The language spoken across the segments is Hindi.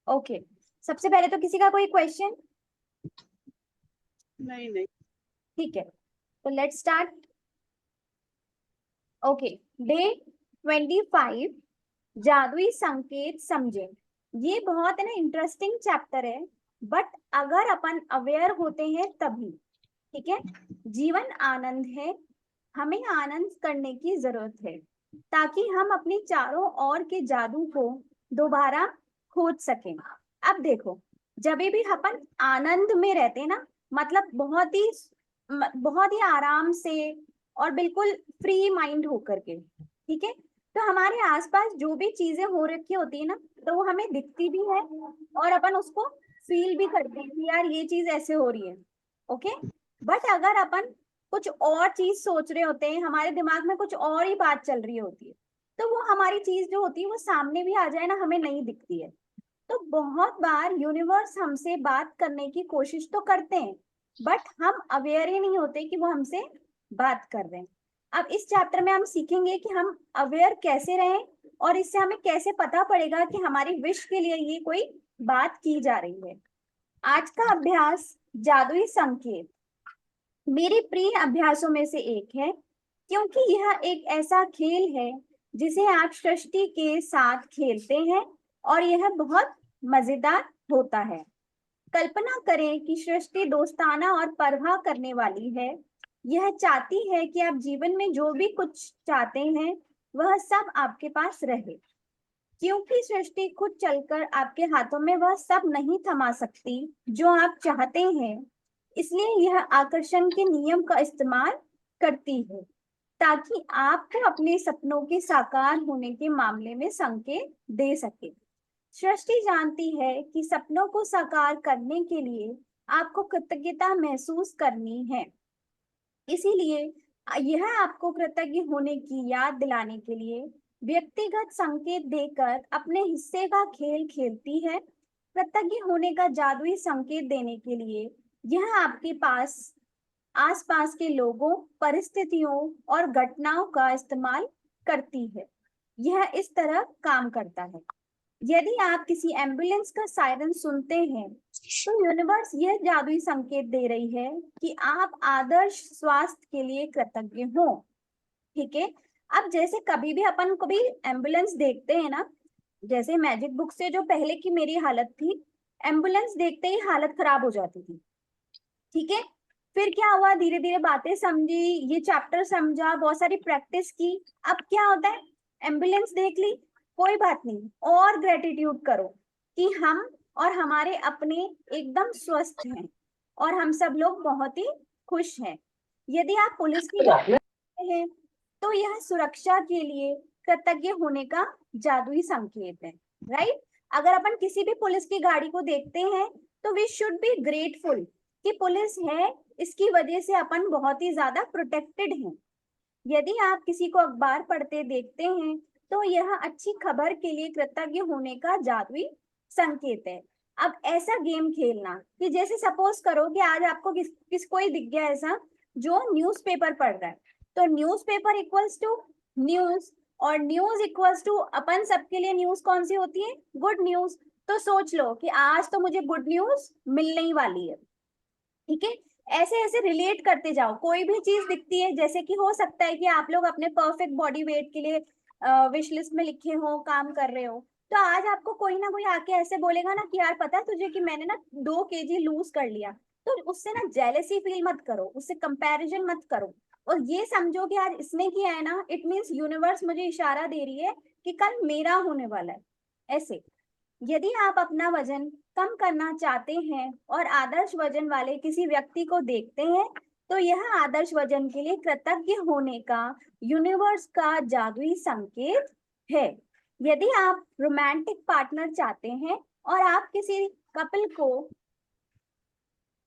ओके, सबसे पहले तो किसी का कोई क्वेश्चन? नहीं नहीं। ठीक है, तो लेट्स स्टार्ट। ओके, डे 25, जादुई संकेत समझे। ये बहुत है ना इंटरेस्टिंग चैप्टर है, बट अगर अपन अवेयर होते हैं तभी। ठीक है, जीवन आनंद है, हमें आनंद करने की जरूरत है ताकि हम अपने चारों ओर के जादू को दोबारा खोज सकें। अब देखो, जब भी अपन आनंद में रहते हैं ना, मतलब बहुत ही आराम से और बिल्कुल फ्री माइंड होकर के, ठीक है, तो हमारे आसपास जो भी चीजें हो रखी होती है ना, तो वो हमें दिखती भी है और अपन उसको फील भी करते हैं कि यार ये चीज ऐसे हो रही है। ओके, बट अगर अपन कुछ और चीज सोच रहे होते हैं, हमारे दिमाग में कुछ और ही बात चल रही होती है, तो वो हमारी चीज जो होती है वो सामने भी आ जाए ना, हमें नहीं दिखती है। तो बहुत बार यूनिवर्स हमसे बात करने की कोशिश तो करते हैं, बट हम अवेयर ही नहीं होते कि वो हमसे बात कर रहे हैं। अब इस चैप्टर में हम सीखेंगे कि हम अवेयर कैसे रहें और इससे हमें कैसे पता पड़ेगा कि हमारी विश के लिए ये कोई बात की जा रही है। आज का अभ्यास, जादुई संकेत, मेरे प्रिय अभ्यासों में से एक है, क्योंकि यह एक ऐसा खेल है जिसे आप सृष्टि के साथ खेलते हैं और यह बहुत मजेदार होता है। कल्पना करें कि सृष्टि दोस्ताना और परवाह करने वाली है। यह चाहती है कि आप जीवन में जो भी कुछ चाहते हैं वह सब आपके पास रहे। क्योंकि सृष्टि खुद चलकर आपके हाथों में वह सब नहीं थमा सकती जो आप चाहते हैं, इसलिए यह आकर्षण के नियम का इस्तेमाल करती है ताकि आपको अपने सपनों के साकार होने के मामले में संकेत दे सके। सृष्टि जानती है कि सपनों को साकार करने के लिए आपको कृतज्ञता महसूस करनी है, इसीलिए यह आपको कृतज्ञ होने की याद दिलाने के लिए व्यक्तिगत संकेत देकर अपने हिस्से का खेल खेलती है। कृतज्ञ होने का जादुई संकेत देने के लिए यह आपके पास आसपास के लोगों, परिस्थितियों और घटनाओं का इस्तेमाल करती है। यह इस तरह काम करता है। यदि आप किसी एम्बुलेंस का सायरन सुनते हैं, तो यूनिवर्स यह जादुई संकेत दे रही है कि आप आदर्श स्वास्थ्य के लिए कृतज्ञ हो। ठीक है, अब जैसे कभी भी अपन कभी एम्बुलेंस देखते हैं ना, जैसे मैजिक बुक से जो पहले की मेरी हालत थी, एम्बुलेंस देखते ही हालत खराब हो जाती थी। ठीक है, फिर क्या हुआ, धीरे धीरे बातें समझी, ये चैप्टर समझा, बहुत सारी प्रैक्टिस की। अब क्या होता है, एम्बुलेंस देख ली, कोई बात नहीं, और ग्रेटिट्यूड करो कि हम और हमारे अपने एकदम स्वस्थ हैं और हम सब लोग बहुत ही खुश हैं। यदि आप पुलिस की गाड़ी में हैं, तो यह सुरक्षा के लिए कृतज्ञ होने का जादुई संकेत है। राइट, अगर अपन किसी भी पुलिस की गाड़ी को देखते हैं, तो वी शुड बी ग्रेटफुल कि पुलिस है, इसकी वजह से अपन बहुत ही ज्यादा प्रोटेक्टेड हैं। यदि आप किसी को अखबार पढ़ते देखते हैं, तो यह अच्छी खबर के लिए कृतज्ञ होने का जादुई संकेत है। अब ऐसा गेम खेलना कि जैसे सपोज करो कि आज आपको किस कोई दिख गया ऐसा जो न्यूज़पेपर पढ़ रहा है, तो न्यूज़पेपर इक्वल्स टू न्यूज, और न्यूज इक्वल्स टू अपन सबके लिए न्यूज कौन सी होती है, गुड न्यूज। तो सोच लो कि आज तो मुझे गुड न्यूज मिलने ही वाली है। ठीक है, ऐसे ऐसे रिलेट करते जाओ, कोई भी चीज दिखती है, जैसे कि हो सकता है कि आप लोग अपने परफेक्ट बॉडी वेट के लिए विश लिस्ट में लिखे हो, काम कर रहे हो, तो आज आपको कोई ना कोई आके ऐसे बोलेगा ना कि यार पता है तुझे कि मैंने ना 2 kg लूज कर लिया, तो उससे ना जेलेसी फील मत करो, उससे कंपैरिजन मत करो, और ये समझो कि आज इसने किया है ना, इट मीन्स यूनिवर्स मुझे इशारा दे रही है कि कल मेरा होने वाला है। ऐसे यदि आप अपना वजन कम करना चाहते हैं और आदर्श वजन वाले किसी व्यक्ति को देखते हैं, तो यह आदर्श वजन के लिए कृतज्ञ होने का यूनिवर्स का जादुई संकेत है। यदि आप रोमांटिक पार्टनर चाहते हैं और आप किसी कपल को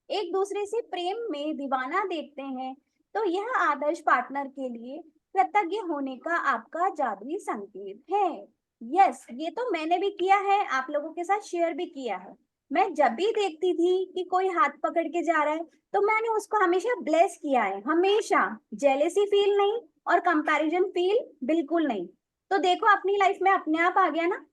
एक दूसरे से प्रेम में दीवाना देखते हैं, तो यह आदर्श पार्टनर के लिए कृतज्ञ होने का आपका जादुई संकेत है। यस, ये तो मैंने भी किया है, आप लोगों के साथ शेयर भी किया है। मैं जब भी देखती थी कि कोई हाथ पकड़ के जा रहा है, तो मैंने उसको हमेशा ब्लेस किया है, हमेशा। जेलेसी फील नहीं और कंपैरिजन फील बिल्कुल नहीं। तो देखो अपनी लाइफ में अपने आप आ गया ना।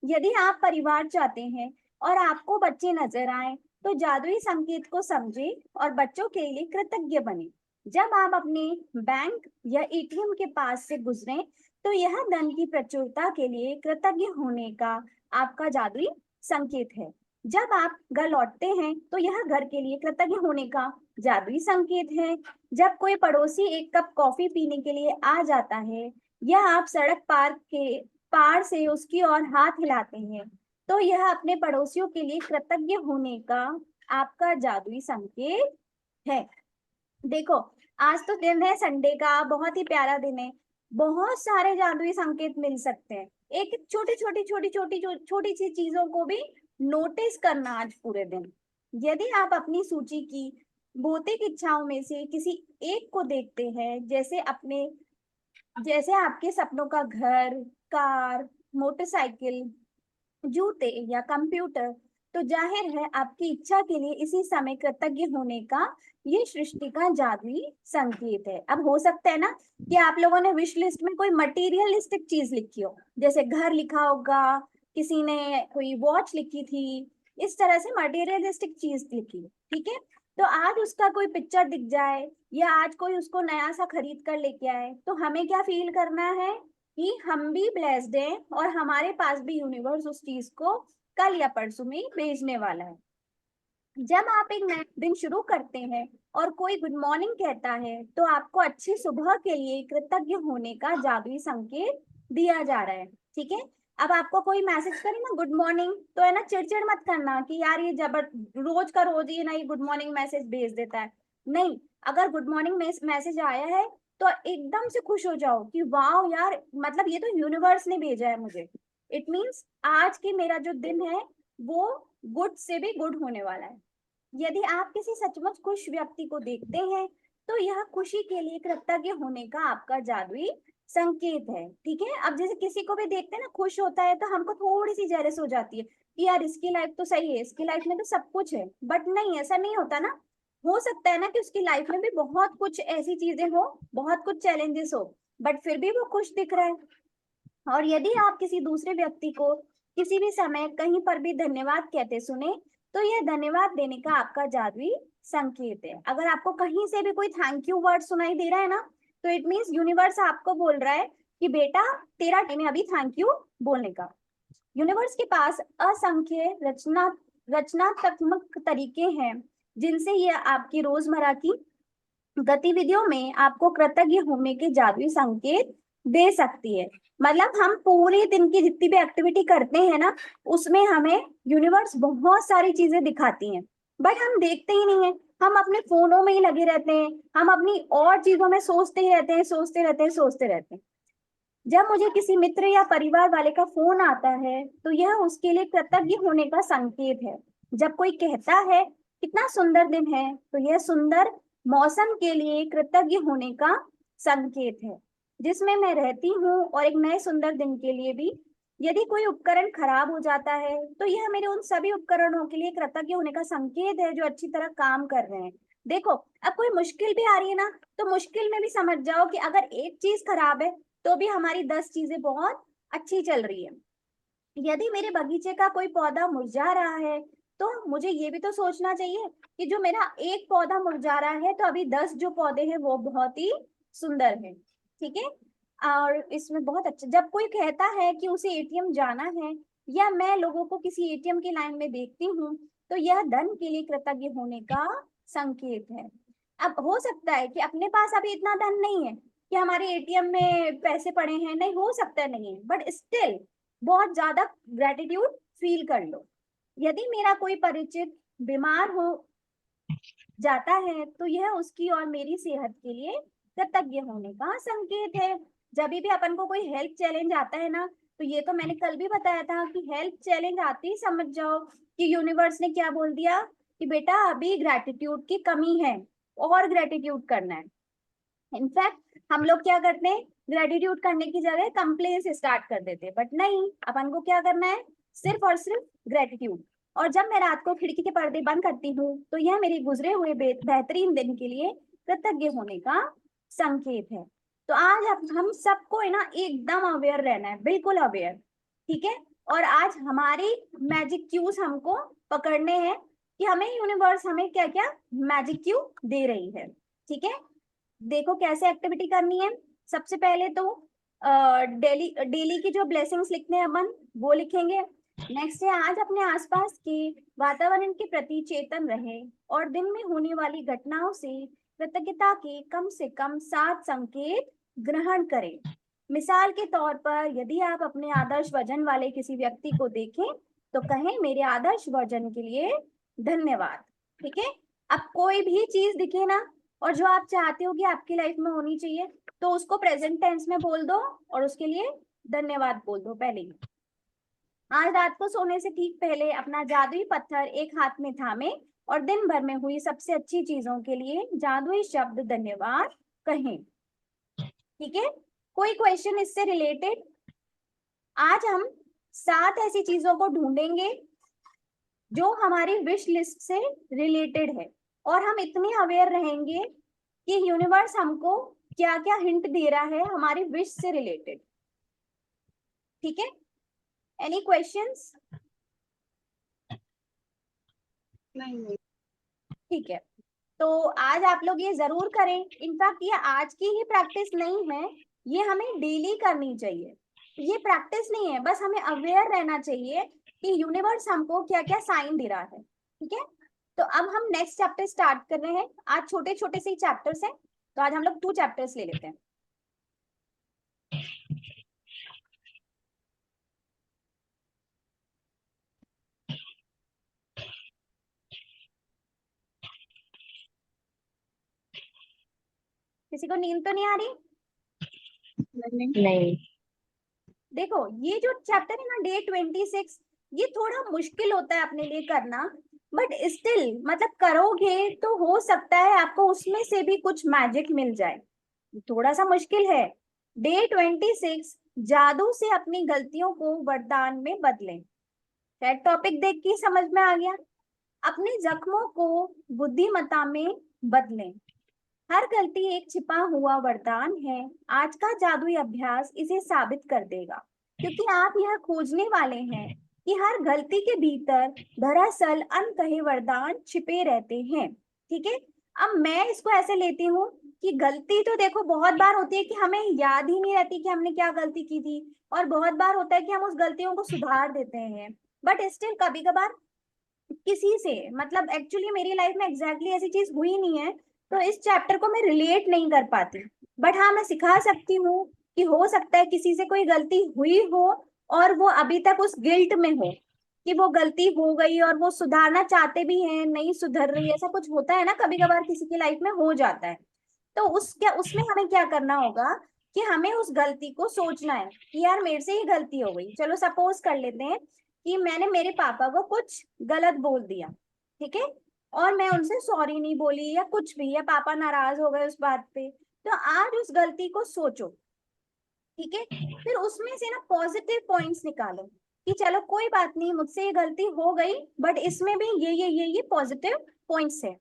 यदि आप परिवार चाहते हैं, और आपको बच्चे नजर आए तो जादुई संकेत को समझे और बच्चों के लिए कृतज्ञ बने। जब आप अपने बैंक या एटीएम के पास से गुजरे तो यह धन की प्रचुरता के लिए कृतज्ञ होने का आपका जादुई संकेत है। जब आप घर लौटते हैं तो यह घर के लिए कृतज्ञ होने का जादुई संकेत है। जब कोई पड़ोसी एक कप कॉफी पीने के लिए आ जाता है या आप सड़क पार से उसकी ओर हाथ हिलाते हैं तो यह अपने पड़ोसियों के लिए कृतज्ञ होने का आपका जादुई संकेत है। देखो, आज तो दिन है संडे का, बहुत ही प्यारा दिन है। बहुत सारे जादुई संकेत मिल सकते हैं। एक छोटी सी चीजों को भी नोटिस करना आज पूरे दिन। यदि आप अपनी सूची की भौतिक इच्छाओं में से किसी एक को देखते हैं, जैसे आपके सपनों का घर, कार, मोटरसाइकिल, जूते या कंप्यूटर, तो जाहिर है आपकी इच्छा के लिए इसी समय कृतज्ञ होने का ये सृष्टि का जादुई संकेत है। अब हो सकता है ना कि आप लोगों ने विश लिस्ट में कोई मटेरियलिस्टिक चीज लिखी हो, जैसे घर लिखा होगा, किसी ने कोई वॉच लिखी थी, इस तरह से मटेरियलिस्टिक चीज लिखी, ठीक है। तो आज उसका कोई पिक्चर दिख जाए या आज कोई उसको नया सा खरीद कर लेके आए तो हमें क्या फील करना है कि हम भी ब्लेस्ड हैं और हमारे पास भी यूनिवर्स उस चीज को कल या परसों में भेजने वाला है। जब आप एक नया दिन शुरू करते हैं और कोई गुड मॉर्निंग कहता है तो आपको अच्छी सुबह के लिए कृतज्ञ होने का जादुई संकेत दिया जा रहा है, ठीक है। अब आपको कोई मैसेज करे ना गुड मॉर्निंग, तो है ना चिड़चिड़ मत करना कि यार ये रोज का रोज ये ना ये गुड मॉर्निंग मैसेज भेज देता है। नहीं, अगर गुड मॉर्निंग मैसेज आया है तो एकदम से खुश हो जाओ कि वाह यार, मतलब ये तो यूनिवर्स ने भेजा है मुझे। इट मीन्स आज की मेरा जो दिन है वो गुड से भी गुड होने वाला है। यदि आप किसी सचमुच खुश व्यक्ति को देखते हैं तो यह खुशी के लिए कृतज्ञ होने का आपका जादुई संकेत है, ठीक है। अब जैसे किसी को भी देखते हैं ना खुश होता है तो हमको थोड़ी सी जेलस हो जाती है कि यार इसकी लाइफ तो सही है, इसकी लाइफ में तो सब कुछ है, बट नहीं, ऐसा नहीं होता ना। हो सकता है ना कि उसकी लाइफ में भी बहुत कुछ ऐसी चीजें हो, बहुत कुछ चैलेंजेस हो, बट फिर भी वो खुश दिख रहा है। और यदि आप किसी दूसरे व्यक्ति को किसी भी समय कहीं पर भी धन्यवाद कहते सुने तो यह धन्यवाद देने का आपका जादुई संकेत है। अगर आपको कहीं से भी कोई थैंक यू वर्ड सुनाई दे रहा है ना तो इट मीन्स यूनिवर्स आपको बोल रहा है कि बेटा तेरा टाइम है अभी थैंक यू बोलने का। यूनिवर्स के पास असंख्य रचनात्मक तरीके हैं जिनसे यह आपकी रोजमर्रा की गतिविधियों में आपको कृतज्ञ होने के जादुई संकेत दे सकती है। मतलब हम पूरे दिन की जितनी भी एक्टिविटी करते हैं ना उसमें हमें यूनिवर्स बहुत सारी चीजें दिखाती हैं, बट हम देखते ही नहीं है। हम अपने फोनों में ही लगे रहते हैं, हम अपनी और चीजों में सोचते ही रहते हैं, सोचते रहते हैं। जब मुझे किसी मित्र या परिवार वाले का फोन आता है तो यह उसके लिए कृतज्ञ होने का संकेत है। जब कोई कहता है कितना सुंदर दिन है तो यह सुंदर मौसम के लिए कृतज्ञ होने का संकेत है जिसमें मैं रहती हूँ और एक नए सुंदर दिन के लिए भी। यदि कोई उपकरण खराब हो जाता है तो यह मेरे उन सभी उपकरणों के लिए कृतज्ञ होने का संकेत है जो अच्छी तरह काम कर रहे हैं। देखो, अब कोई मुश्किल भी आ रही है ना तो मुश्किल में भी समझ जाओ कि अगर एक चीज खराब है तो भी हमारी 10 चीजें बहुत अच्छी चल रही है। यदि मेरे बगीचे का कोई पौधा मुरझा रहा है तो मुझे ये भी तो सोचना चाहिए कि जो मेरा एक पौधा मुरझा रहा है तो अभी 10 जो पौधे हैं वो बहुत ही सुंदर है, ठीक है। और इसमें बहुत अच्छा, जब कोई कहता है कि उसे एटीएम जाना है या मैं लोगों को किसी एटीएम की लाइन में देखती हूँ तो यह धन के लिए कृतज्ञ होने का संकेत है। अब हो सकता है कि अपने पास अभी इतना धन नहीं है कि हमारे एटीएम में पैसे पड़े हैं, नहीं हो सकता है नहीं है, बट स्टिल बहुत ज्यादा ग्रेटिट्यूड फील कर लो। यदि मेरा कोई परिचित बीमार हो जाता है तो यह उसकी और मेरी सेहत के लिए कृतज्ञ होने का संकेत है। जब भी अपन को कोई हेल्थ चैलेंज आता है ना तो ये तो मैंने कल भी बताया था कि हेल्थ चैलेंज आते ही समझ जाओ कि यूनिवर्स ने क्या बोल दिया कि बेटा अभी ग्रेटिट्यूड की कमी है और ग्रेटिट्यूड करना है। इनफैक्ट हम लोग क्या करते हैं, ग्रेटिट्यूड करने की जगह कंप्लेन से स्टार्ट कर देते हैं, बट नहीं, अपन को क्या करना है, सिर्फ और सिर्फ ग्रेटिट्यूड। और जब मैं रात को खिड़की के पर्दे बंद करती हूँ तो यह मेरे गुजरे हुए बेहतरीन दिन के लिए कृतज्ञ होने का संकेत है। तो आज हम सबको है ना एकदम अवेयर रहना है, बिल्कुल अवेयर, ठीक है। और आज हमारी मैजिक क्यूज हमको पकड़ने हैं कि हमें यूनिवर्स हमें क्या क्या मैजिक क्यू दे रही है। ठीक है, देखो कैसे एक्टिविटी करनी है। सबसे पहले तो डेली डेली की जो ब्लेसिंग्स लिखते हैं अपन वो लिखेंगे। नेक्स्ट है आज अपने आसपास के वातावरण के प्रति चेतन रहे और दिन में होने वाली घटनाओं से कृतज्ञता के कम से कम 7 संकेत ग्रहण करें। मिसाल के तौर पर यदि आप अपने आदर्श वजन वाले किसी व्यक्ति को देखें तो कहें मेरे आदर्श वजन के लिए धन्यवाद। ठीक है, अब कोई भी चीज दिखे ना और जो आप चाहते हो कि आपकी लाइफ में होनी चाहिए तो उसको प्रेजेंट टेंस में बोल दो और उसके लिए धन्यवाद बोल दो पहले ही। आज रात को सोने से ठीक पहले अपना जादुई पत्थर एक हाथ में थामे और दिन भर में हुई सबसे अच्छी चीजों के लिए जादुई शब्द धन्यवाद कहें। ठीक है, कोई क्वेश्चन इससे रिलेटेड? आज हम 7 ऐसी चीजों को ढूंढेंगे जो हमारी विश लिस्ट से रिलेटेड है और हम इतने अवेयर रहेंगे कि यूनिवर्स हमको क्या क्या हिंट दे रहा है हमारी विश से रिलेटेड। ठीक है, एनी क्वेश्चंस? नहीं। ठीक है, तो आज आप लोग ये जरूर करें। इनफैक्ट ये आज की ही प्रैक्टिस नहीं है, ये हमें डेली करनी चाहिए। ये प्रैक्टिस नहीं है, बस हमें अवेयर रहना चाहिए कि यूनिवर्स हमको क्या क्या साइन दे रहा है। ठीक है, तो अब हम नेक्स्ट चैप्टर स्टार्ट कर रहे हैं। आज छोटे छोटे से ही चैप्टर्स हैं, तो आज हम लोग 2 चैप्टर्स ले लेते हैं। किसी को नींद तो नहीं आ रही? नहीं। देखो ये जो चैप्टर है ना डे 26, ये थोड़ा मुश्किल होता है अपने लिए करना, बट स्टिल मतलब करोगे तो हो सकता है आपको उसमें से भी कुछ मैजिक मिल जाए। थोड़ा सा मुश्किल है। डे 26, जादू से अपनी गलतियों को वरदान में बदलें। शायद टॉपिक देख के समझ में आ गया। अपने जख्मों को बुद्धिमत्ता में बदलें। हर गलती एक छिपा हुआ वरदान है। आज का जादुई अभ्यास इसे साबित कर देगा, क्योंकि आप यह खोजने वाले हैं कि हर गलती के भीतर दरअसल अनकहे वरदान छिपे रहते हैं। ठीक है, अब मैं इसको ऐसे लेती हूँ कि गलती तो देखो बहुत बार होती है कि हमें याद ही नहीं रहती कि हमने क्या गलती की थी, और बहुत बार होता है कि हम उस गलतियों को सुधार देते हैं, बट स्टिल कभी कभार किसी से मतलब एक्चुअली मेरी लाइफ में एग्जैक्टली ऐसी चीज हुई नहीं है तो इस चैप्टर को मैं रिलेट नहीं कर पाती। बट हाँ, मैं सिखा सकती हूँ कि हो सकता है किसी से कोई गलती हुई हो और वो अभी तक उस गिल्ट में हो कि वो गलती हो गई और वो सुधारना चाहते भी हैं, नहीं सुधर रही। ऐसा कुछ होता है ना, कभी कभार किसी की लाइफ में हो जाता है। तो उसमें हमें क्या करना होगा कि हमें उस गलती को सोचना है कि यार मेरे से ही गलती हो गई। चलो सपोज कर लेते हैं कि मैंने मेरे पापा को कुछ गलत बोल दिया, ठीक है, और मैं उनसे सॉरी नहीं बोली या कुछ भी, या पापा नाराज हो गए उस बात पे। तो आज उस गलती को सोचो, ठीक है, फिर उसमें से ना पॉजिटिव पॉइंट्स निकालो कि चलो कोई बात नहीं, मुझसे ये गलती हो गई बट इसमें भी ये पॉजिटिव पॉइंट्स है।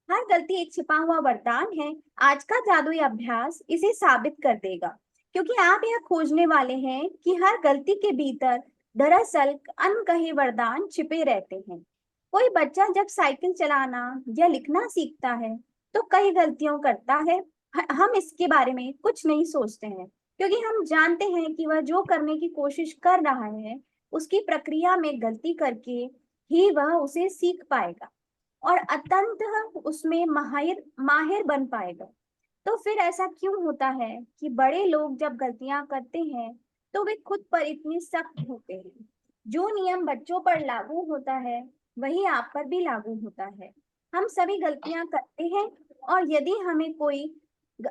हर गलती एक छिपा हुआ वरदान है। आज का जादुई अभ्यास इसे साबित कर देगा, क्योंकि आप यह खोजने वाले हैं कि हर गलती के भीतर दरअसल अनकहे वरदान छिपे रहते हैं। कोई बच्चा जब साइकिल चलाना या लिखना सीखता है तो कई गलतियों करता है। हम इसके बारे में कुछ नहीं सोचते हैं, क्योंकि हम जानते हैं कि वह जो करने की कोशिश कर रहा है उसकी प्रक्रिया में गलती करके ही वह उसे सीख पाएगा और अंततः उसमें माहिर माहिर बन पाएगा। तो फिर ऐसा क्यों होता है कि बड़े लोग जब गलतियां करते हैं तो वे खुद पर इतने सख्त होते हैं? जो नियम बच्चों पर लागू होता है वही आप पर भी लागू होता है। हम सभी गलतियां करते हैं और यदि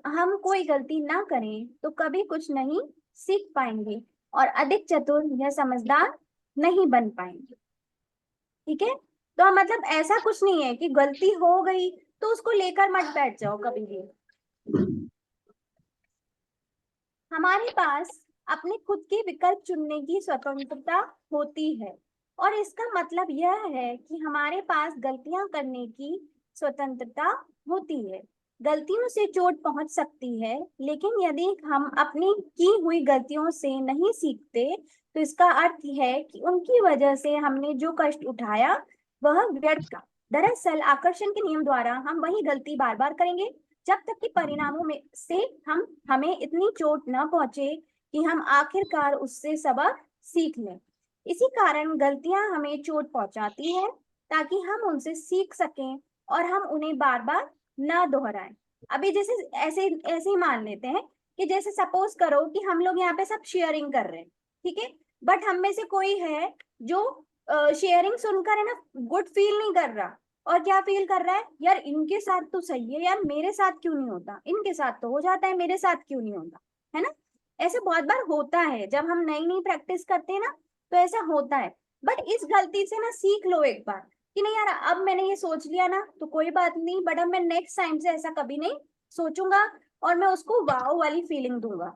हम कोई गलती ना करें तो कभी कुछ नहीं सीख पाएंगे और अधिक चतुर या समझदार नहीं बन पाएंगे। ठीक है, तो मतलब ऐसा कुछ नहीं है कि गलती हो गई तो उसको लेकर मत बैठ जाओ कभी भी। हमारे पास अपने खुद के विकल्प चुनने की स्वतंत्रता होती है, और इसका मतलब यह है कि हमारे पास गलतियां करने की स्वतंत्रता होती है। गलतियों से चोट पहुंच सकती है, लेकिन यदि हम अपनी की हुई गलतियों से नहीं सीखते तो इसका अर्थ है कि उनकी वजह से हमने जो कष्ट उठाया वह व्यर्थ था। दरअसल आकर्षण के नियम द्वारा हम वही गलती बार बार करेंगे जब तक कि परिणामों में से हम हमें इतनी चोट न पहुंचे कि हम आखिरकार उससे सबक सीख लें। इसी कारण गलतियां हमें चोट पहुंचाती है ताकि हम उनसे सीख सकें और हम उन्हें बार बार ना दोहराएं। अभी जैसे ऐसे ऐसे ही मान लेते हैं कि जैसे सपोज करो कि हम लोग यहाँ पे सब शेयरिंग कर रहे हैं, ठीक है, बट हम में से कोई है जो शेयरिंग सुनकर है ना गुड फील नहीं कर रहा, और क्या फील कर रहा है, यार इनके साथ तो सही है, यार मेरे साथ क्यों नहीं होता, इनके साथ तो हो जाता है, मेरे साथ क्यों नहीं होता, है ना। ऐसे बहुत बार होता है जब हम नई नई प्रैक्टिस करते हैं ना, तो ऐसा होता है। बट इस गलती से ना सीख लो एक बार कि नहीं यार अब मैंने ये सोच लिया ना तो कोई बात नहीं, बट अब मैं नेक्स्ट टाइम से ऐसा कभी नहीं सोचूंगा और मैं उसको वाओ वाली फीलिंग दूंगा।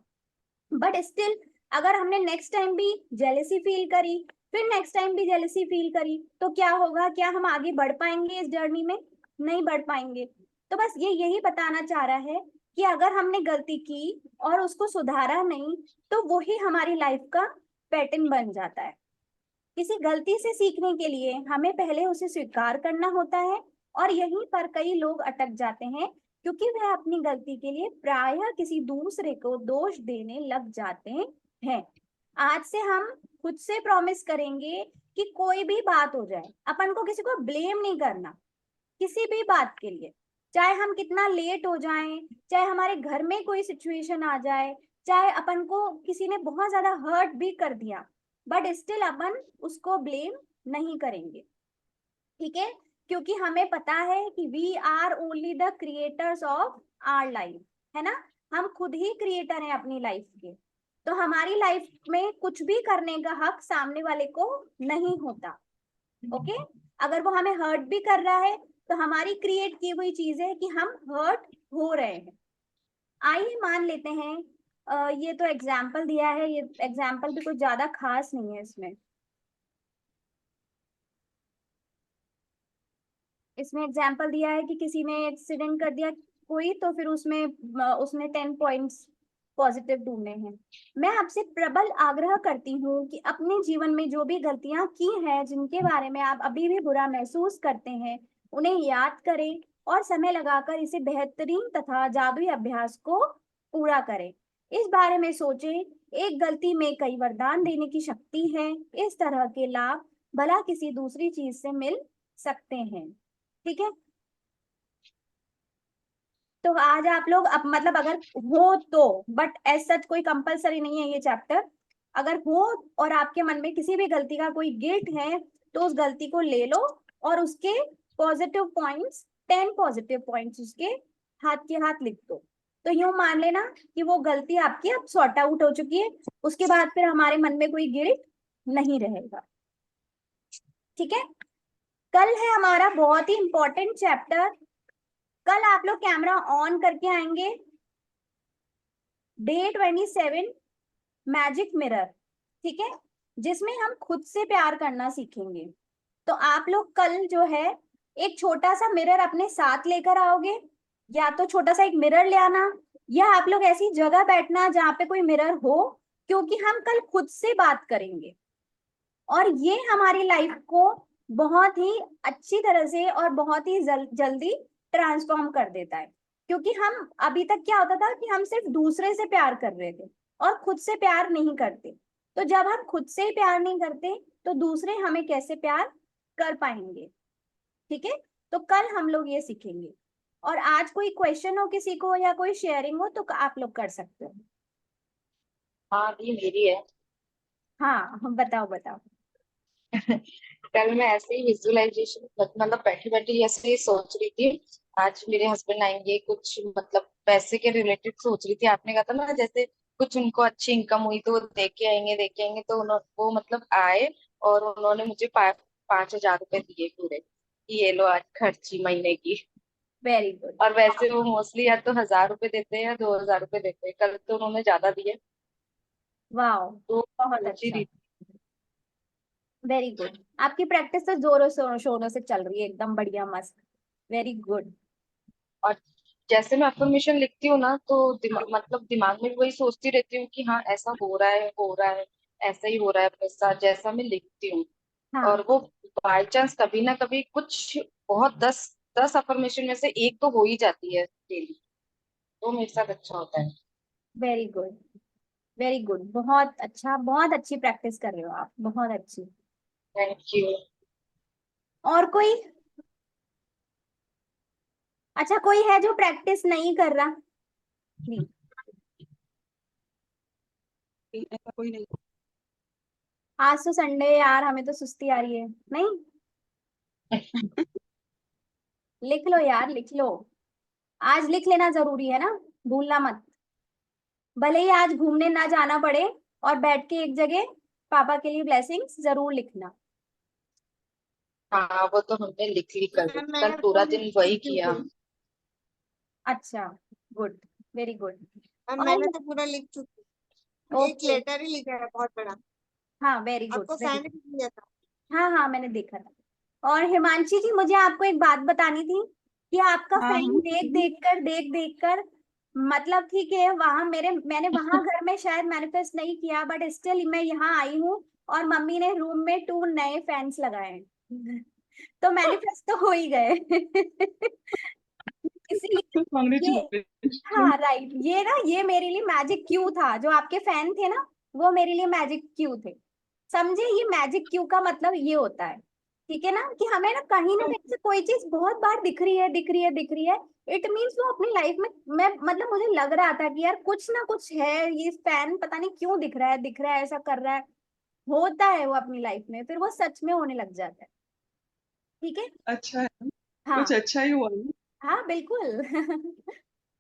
बट स्टिल अगर हमने नेक्स्ट टाइम भी जेलेसी फील करी, फिर नेक्स्ट टाइम भी जेलेसी फील करी, तो क्या होगा, क्या हम आगे बढ़ पाएंगे इस जर्नी में? नहीं बढ़ पाएंगे। तो बस ये यही बताना चाह रहा है कि अगर हमने गलती की और उसको सुधारा नहीं तो वही हमारी लाइफ का पैटर्न बन जाता है। किसी गलती से सीखने के लिए हमें पहले उसे स्वीकार करना होता है, और यहीं पर कई लोग अटक जाते हैं क्योंकि वह अपनी गलती के लिए प्रायः किसी दूसरे को दोष देने लग जाते हैं। आज से हम खुद से प्रॉमिस करेंगे कि कोई भी बात हो जाए अपन को किसी को ब्लेम नहीं करना, किसी भी बात के लिए। चाहे हम कितना लेट हो जाएं, चाहे हमारे घर में कोई सिचुएशन आ जाए, चाहे अपन को किसी ने बहुत ज्यादा हर्ट भी कर दिया, बट स्टिल अपन उसको ब्लेम नहीं करेंगे, ठीक है। क्योंकि हमें पता है कि we are only the creators of our life, है ना। हम खुद ही क्रिएटर हैं अपनी लाइफ के। तो हमारी लाइफ में कुछ भी करने का हक सामने वाले को नहीं होता। ओके, अगर वो हमें हर्ट भी कर रहा है तो हमारी क्रिएट की हुई चीज है कि हम हर्ट हो रहे हैं। आइए मान लेते हैं, ये तो एग्जाम्पल दिया है, ये एग्जाम्पल भी कुछ ज्यादा खास नहीं है इसमें। इसमें एग्जाम्पल दिया है कि किसी ने एक्सीडेंट कर दिया कोई, तो फिर उसमें उसने 10 पॉइंट्स पॉजिटिव ढूंढने हैं। मैं आपसे प्रबल आग्रह करती हूँ कि अपने जीवन में जो भी गलतियां की हैं, जिनके बारे में आप अभी भी बुरा महसूस करते हैं, उन्हें याद करें और समय लगाकर इसे बेहतरीन तथा जादुई अभ्यास को पूरा करें। इस बारे में सोचें, एक गलती में कई वरदान देने की शक्ति है। इस तरह के लाभ भला किसी दूसरी चीज से मिल सकते हैं, ठीक है। तो आज आप लोग अब मतलब अगर हो तो, बट एज सच कोई कंपलसरी नहीं है ये चैप्टर, अगर हो और आपके मन में किसी भी गलती का कोई गिल्ट है तो उस गलती को ले लो और उसके पॉजिटिव पॉइंट्स, 10 पॉजिटिव पॉइंट्स उसके हाथ के हाथ लिख दो। तो यूं मान लेना कि वो गलती आपकी अब सॉर्ट आउट हो चुकी है, उसके बाद फिर हमारे मन में कोई गिल्ट नहीं रहेगा, ठीक है। कल है हमारा बहुत ही इंपॉर्टेंट चैप्टर। कल आप लोग कैमरा ऑन करके आएंगे। डे 27, मैजिक मिरर, ठीक है, जिसमें हम खुद से प्यार करना सीखेंगे। तो आप लोग कल जो है एक छोटा सा मिरर अपने साथ लेकर आओगे, या तो छोटा सा एक मिरर ले आना, या आप लोग ऐसी जगह बैठना जहाँ पे कोई मिरर हो, क्योंकि हम कल खुद से बात करेंगे और ये हमारी लाइफ को बहुत ही अच्छी तरह से और बहुत ही जल्दी ट्रांसफॉर्म कर देता है। क्योंकि हम अभी तक क्या होता था कि हम सिर्फ दूसरे से प्यार कर रहे थे और खुद से प्यार नहीं करते। तो जब हम खुद से ही प्यार नहीं करते तो दूसरे हमें कैसे प्यार कर पाएंगे, ठीक है। तो कल हम लोग ये सीखेंगे। और आज कोई क्वेश्चन हो किसी को या कोई शेयरिंग हो तो आप लोग कर सकते हो। हाँ ये मेरी है। हाँ बताओ बताओ। कल मैं ऐसे ही विजुअलाइजेशन मतलब बैठी बैठी ऐसे ही सोच रही थी। आज मेरे हस्बैंड आएंगे, कुछ मतलब पैसे के रिलेटेड सोच रही थी। आपने कहा था ना जैसे कुछ उनको अच्छी इनकम हुई तो वो दे के आएंगे तो वो मतलब आए और उन्होंने मुझे 5,000 रुपए दिए पूरे कि ये लो आज खर्ची महीने की। Very good. और वैसे वो मोस्टली या तो 1,000 रुपए देते हैं या 2,000 रुपए देते हैं, कल तो उन्होंने ज्यादा दिए। वाह, तो बहुत सोच ही अच्छा। रही वेरी गुड। आपकी प्रैक्टिस तो जोरों शोरों शोरों से चल रही है, एकदम बढ़िया, मस्त। Very good. थी। जैसे मैं अफर्मेशन लिखती हूँ ना, तो मतलब दिमाग में भी वही सोचती रहती हूँ कि हाँ ऐसा हो रहा है, हो रहा है, ऐसा ही हो रहा है अपने साथ, जैसा मैं लिखती हूँ। हाँ, और वो बाय चांस कभी ना कभी कुछ बहुत 10 अफर्मेशन में से एक तो हो ही जाती है डेली। तो मेरे साथ अच्छा होता है। वेरी गुड, वेरी गुड, बहुत अच्छा, बहुत अच्छी प्रैक्टिस कर रहे हो आप, बहुत अच्छी। Thank you. और कोई? अच्छा, कोई है जो प्रैक्टिस नहीं कर रहा? नहीं, ऐसा कोई नहीं। आज तो संडे है यार, हमें तो सुस्ती आ रही है। नहीं, लिख लो यार, लिख लो। आज लिख लेना जरूरी है ना, भूलना मत। भले ही आज घूमने ना जाना पड़े, और बैठ के एक जगह पापा के लिए ब्लेसिंग्स जरूर लिखना। हाँ वो तो हमने लिख ली, कल मैम कल मैंने पूरा पूरी दिन वही लिख किया। चुकी। अच्छा, गुड, वेरी गुड। मैम मैंने और तो पूरा लिख चुकी। एक ओके, लेटर ही लिखा है बहुत बड़ा। हाँ, वेरी गुड, आपको वेरी। सेंड भी किया था। हाँ हाँ, मैंने देखा था। और हिमांशी जी, मुझे आपको एक बात बतानी थी कि आपका हाँ फैन हाँ। देख देख कर, मतलब ठीक है, वहां मैंने वहां घर में शायद मैनिफेस्ट नहीं किया, बट स्टिल मैं यहाँ आई हूँ, और मम्मी ने रूम में 2 नए फैंस लगाए हैं। तो मैनिफेस्ट तो हो ही गए। इसलिए ये, कॉन्ग्रेचुलेशन। हाँ राइट, ये ना, ये मेरे लिए मैजिक क्यू था, जो आपके फैन थे ना, वो मेरे लिए मैजिक क्यू थे। समझे, ये मैजिक क्यू का मतलब ये होता है, ठीक है ना, कि हमें ना कहीं से कोई चीज बहुत बार दिख रही है, दिख रही है, दिख रही है। इट मीन्स वो अपनी लाइफ में, मैं मतलब मुझे लग रहा था कि यार कुछ ना कुछ है, ये फैन पता नहीं क्यों दिख रहा है, दिख रहा है, ऐसा कर रहा है। होता है वो अपनी लाइफ में, फिर वो सच में होने लग जाता है। ठीक है। अच्छा है, कुछ हाँ अच्छा ही हुआ ना। हाँ, बिल्कुल।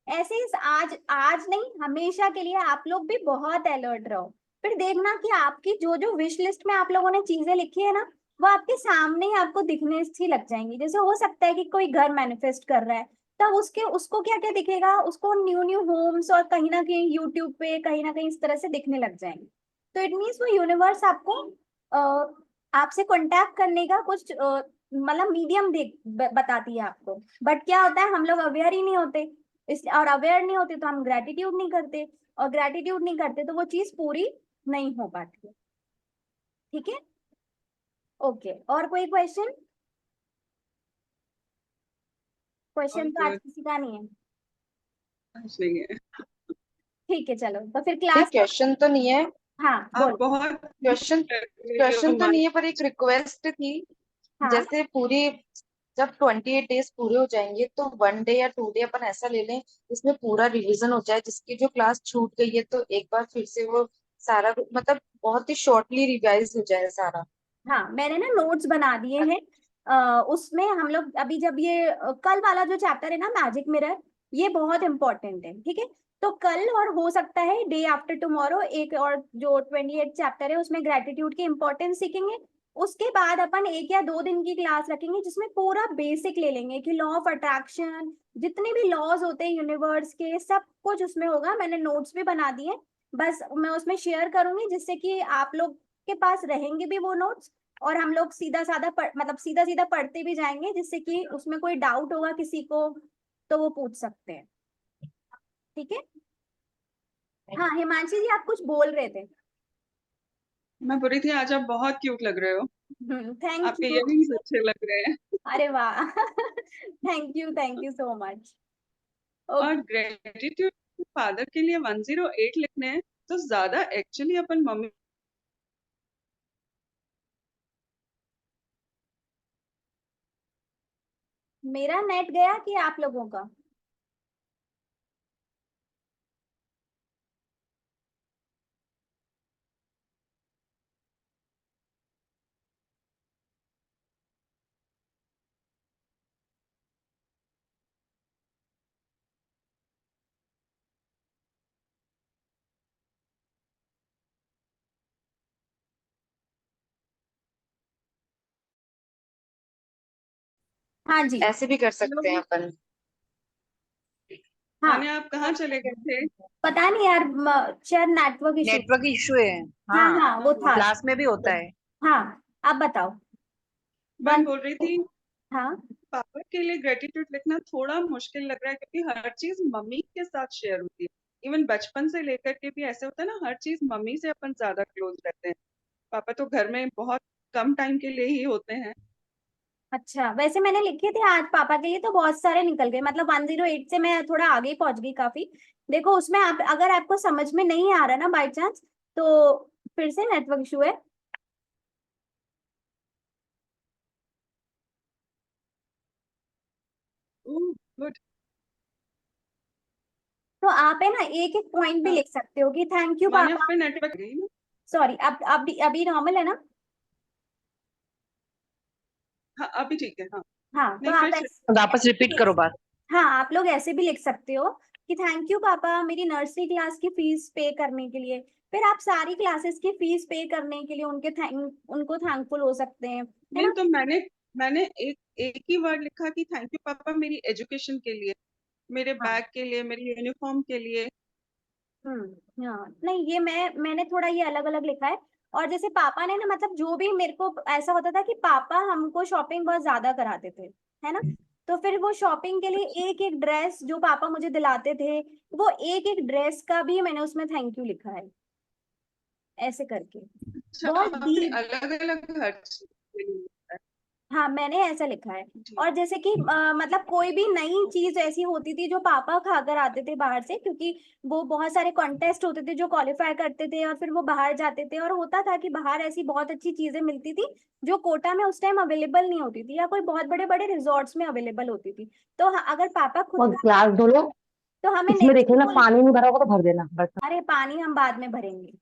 ऐसे ही आज आज नहीं, हमेशा के लिए आप लोग भी बहुत अलर्ट रहो। फिर देखना कि आपकी जो जो विश लिस्ट में आप लोगों ने चीजें लिखी है ना, वो आपके सामने ही आपको दिखने सी लग जाएंगी। जैसे हो सकता है कि कोई घर मैनिफेस्ट कर रहा है, तब उसके उसको क्या क्या दिखेगा, उसको न्यू न्यू होम्स, और कहीं ना कहीं यूट्यूब पे कहीं ना कहीं इस तरह से दिखने लग जाएंगे। तो इट मीन्स वो यूनिवर्स आपको आपसे कांटेक्ट करने का कुछ मतलब मीडियम देख बताती है आपको। बट क्या होता है, हम लोग अवेयर ही नहीं होते, इस और अवेयर नहीं होते तो हम ग्रेटिट्यूड नहीं करते, और ग्रेटिट्यूड नहीं करते तो वो चीज पूरी नहीं हो पाती है। ठीक है, ओके। और कोई क्वेश्चन? और क्वेश्चन तो आज गुड। किसी का नहीं है। कुछ नहीं है। ठीक है, चलो तो फिर नहीं क्लास। क्वेश्चन तो नहीं है। हाँ, आप बोलो। बहुत क्वेश्चन क्वेश्चन तो नहीं है, पर एक रिक्वेस्ट थी। हाँ जैसे पूरी, जब 28 डेज पूरे हो जाएंगे तो 1 डे या 2 डे अपन ऐसा ले लें जिसमें पूरा रिवीजन हो जाए, जिसकी जो क्लास छूट गई है तो एक बार फिर से वो सारा मतलब बहुत ही शॉर्टली रिवाइज हो जाए सारा। हाँ, मैंने ना नोट्स बना दिए हैं। उसमें हम लोग अभी जब ये कल वाला जो चैप्टर है ना, मैजिक मिरर, ये बहुत इंपॉर्टेंट है, ठीक है। तो कल, और हो सकता है डे आफ्टर टुमारो, एक और जो 28 चैप्टर है उसमें ग्रेटिट्यूड की इंपॉर्टेंस सीखेंगे। उसके बाद अपन 1 या 2 दिन की क्लास रखेंगे, जिसमें पूरा बेसिक ले लेंगे कि लॉ ऑफ अट्रैक्शन, जितने भी लॉज होते हैं यूनिवर्स के, सब कुछ उसमें होगा। मैंने नोट्स भी बना दिए, बस मैं उसमें शेयर करूंगी, जिससे कि आप लोग के पास रहेंगे भी वो नोट्स, और हम लोग सीधा साधा मतलब सीधा सीधा पढ़ते भी जाएंगे, जिससे कि उसमें कोई डाउट होगा किसी को तो वो पूछ सकते हैं। ठीक है। हाँ, हिमांशी जी, आप कुछ बोल रहे थे। मैं बोल रही थी आज आप बहुत क्यूट लग रहे हो। थैंक आपके यू। इयररिंग्स अच्छे लग रहे हैं। अरे वाह। Thank you so much. और ओके। ग्रेटिट्यूड फादर के लिए 108 लिखने हैं, तो ज्यादा एक्चुअली अपन मम्मी। मेरा नेट गया कि आप लोगों का? हाँ जी। ऐसे भी कर सकते हैं अपन। हाँ, यानी आप कहाँ चले गए थे? पता नहीं यार, शायद नेटवर्क इशू। नेटवर्क इशू है। हाँ हाँ, हाँ, वो था। क्लास में भी होता है। हाँ, आप बताओ। मैं वन। बोल रही थी हाँ पापा के लिए ग्रेटिट्यूड लिखना थोड़ा मुश्किल लग रहा है क्योंकि हर चीज मम्मी के साथ शेयर होती है। इवन बचपन से लेकर के भी ऐसे होता है ना, हर चीज मम्मी से अपन ज्यादा क्लोज रहते हैं। पापा तो घर में बहुत कम टाइम के लिए ही होते हैं। अच्छा, वैसे मैंने लिखे थे आज पापा के लिए तो बहुत सारे निकल गए, मतलब 108 से मैं थोड़ा आगे ही पहुंच गई काफी। देखो उसमें आप अगर आपको समझ में नहीं आ रहा ना बाई चांस, तो फिर से नेटवर्क इशू है, गुड। तो आप है ना एक एक पॉइंट भी हाँ, लिख सकते हो कि थैंक यू मैंने पापा। पे नेटवर्क गई ना। सॉरी, अब अभी नॉर्मल है ना? हाँ, अभी ठीक है। हाँ, हाँ तो नहीं आप फिर से। ऐसे वापस ऐसे भी रिपीट लिख करो सकते। बात। हाँ, आप लोग ऐसे भी लिख सकते हो कि थैंक यू पापा मेरी नर्सरी क्लास की फीस पे करने के लिए। फिर आप सारी क्लासेस की फीस पे करने के लिए उनको थैंकफुल हो सकते हैं, है नहीं ना? तो मैंने एक एक ही वर्ड लिखा कि थैंक यू पापा मेरी एजुकेशन के लिए, मेरे हाँ। बैग के लिए, मेरी यूनिफॉर्म के लिए। हाँ नहीं, ये मैंने थोड़ा ये अलग अलग लिखा है। और जैसे पापा ने ना, मतलब जो भी मेरे को ऐसा होता था कि पापा हमको शॉपिंग बहुत ज्यादा कराते थे, है ना? तो फिर वो शॉपिंग के लिए एक एक ड्रेस जो पापा मुझे दिलाते थे, वो एक एक ड्रेस का भी मैंने उसमें थैंक यू लिखा है, ऐसे करके। अच्छा, बहुत आपने डीप। अलग अलग हर चीज के लिए लिखा है। हाँ मैंने ऐसा लिखा है। ठीक। और जैसे कि मतलब कोई भी नई चीज ऐसी होती थी जो पापा खाकर आते थे बाहर से, क्योंकि वो बहुत सारे कॉन्टेस्ट होते थे जो क्वालिफाई करते थे और फिर वो बाहर जाते थे, और होता था कि बाहर ऐसी बहुत अच्छी चीजें मिलती थी जो कोटा में उस टाइम अवेलेबल नहीं होती थी, या कोई बहुत बड़े बड़े रिजॉर्ट्स में अवेलेबल होती थी। तो अगर पापा खुद और का, ग्लास धो लो, तो हमें इसमें नेक्स्ट देख लेना वो, पानी नहीं भरा होगा तो भर देना बस। अरे पानी हम बाद में भरेंगे।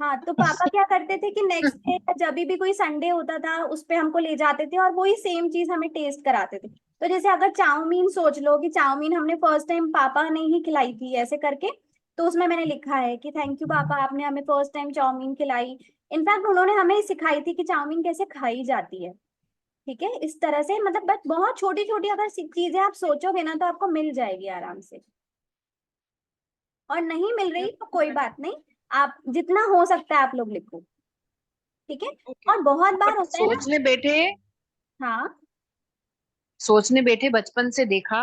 हाँ तो पापा क्या करते थे कि नेक्स्ट डे जब भी कोई संडे होता था उस पे हमको ले जाते थे और वही सेम चीज हमें टेस्ट कराते थे। तो जैसे अगर चाउमीन सोच लो कि चाउमीन हमने फर्स्ट टाइम पापा ने ही खिलाई थी ऐसे करके, तो उसमें मैंने लिखा है कि थैंक यू पापा आपने हमें फर्स्ट टाइम चाउमीन खिलाई। इनफैक्ट उन्होंने हमें सिखाई थी कि चाउमीन कैसे खाई जाती है। ठीक है, इस तरह से मतलब बस बहुत छोटी छोटी अगर चीजें आप सोचोगे ना तो आपको मिल जाएगी आराम से। और नहीं मिल रही तो कोई बात नहीं, आप जितना हो सकता है आप लोग लिखो। ठीक है। ओके। और बहुत बार बट होता है ना। हाँ सोचने बैठे बचपन से देखा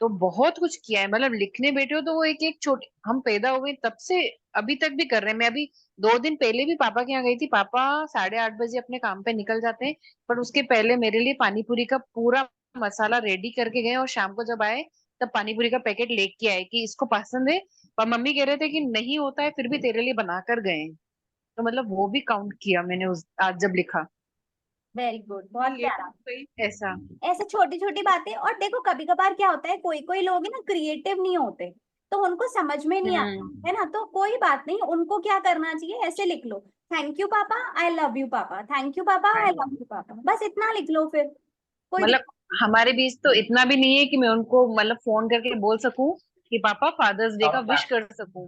तो बहुत कुछ किया है। मतलब लिखने बैठे हो तो वो एक एक छोटे, हम पैदा हो गए तब से अभी तक भी कर रहे हैं। मैं अभी 2 दिन पहले भी पापा के यहाँ गई थी। पापा 8:30 बजे अपने काम पे निकल जाते हैं, पर उसके पहले मेरे लिए पानी पूरी का पूरा मसाला रेडी करके गए, और शाम को जब आए तब पानी पूरी का पैकेट लेके आए कि इसको पसंद है। पर मम्मी कह रहे थे कि नहीं होता है, फिर भी तेरे लिए बना कर गए। तो मतलब वो भी काउंट किया मैंने उस आज जब लिखा वेरी गुड, बहुत नहीं, ये तो प्यारा। सही। ऐसा। ऐसे छोटी छोटी बातें। और देखो कभी कभार क्या होता है, कोई कोई लोग है ना क्रिएटिव नहीं होते, तो उनको समझ में नहीं आता, हम्म। है ना? तो कोई बात नहीं, उनको क्या करना चाहिए, ऐसे लिख लो, थैंक यू पापा आई लव यू पापा, थैंक यू पापा आई लव यू पापा, बस इतना लिख लो फिर, कोई मतलब दिक्कत। हमारे बीच तो इतना भी नहीं है कि मैं उनको मतलब फोन करके बोल सकूं कि पापा फादर्स डे का विश कर सकूं।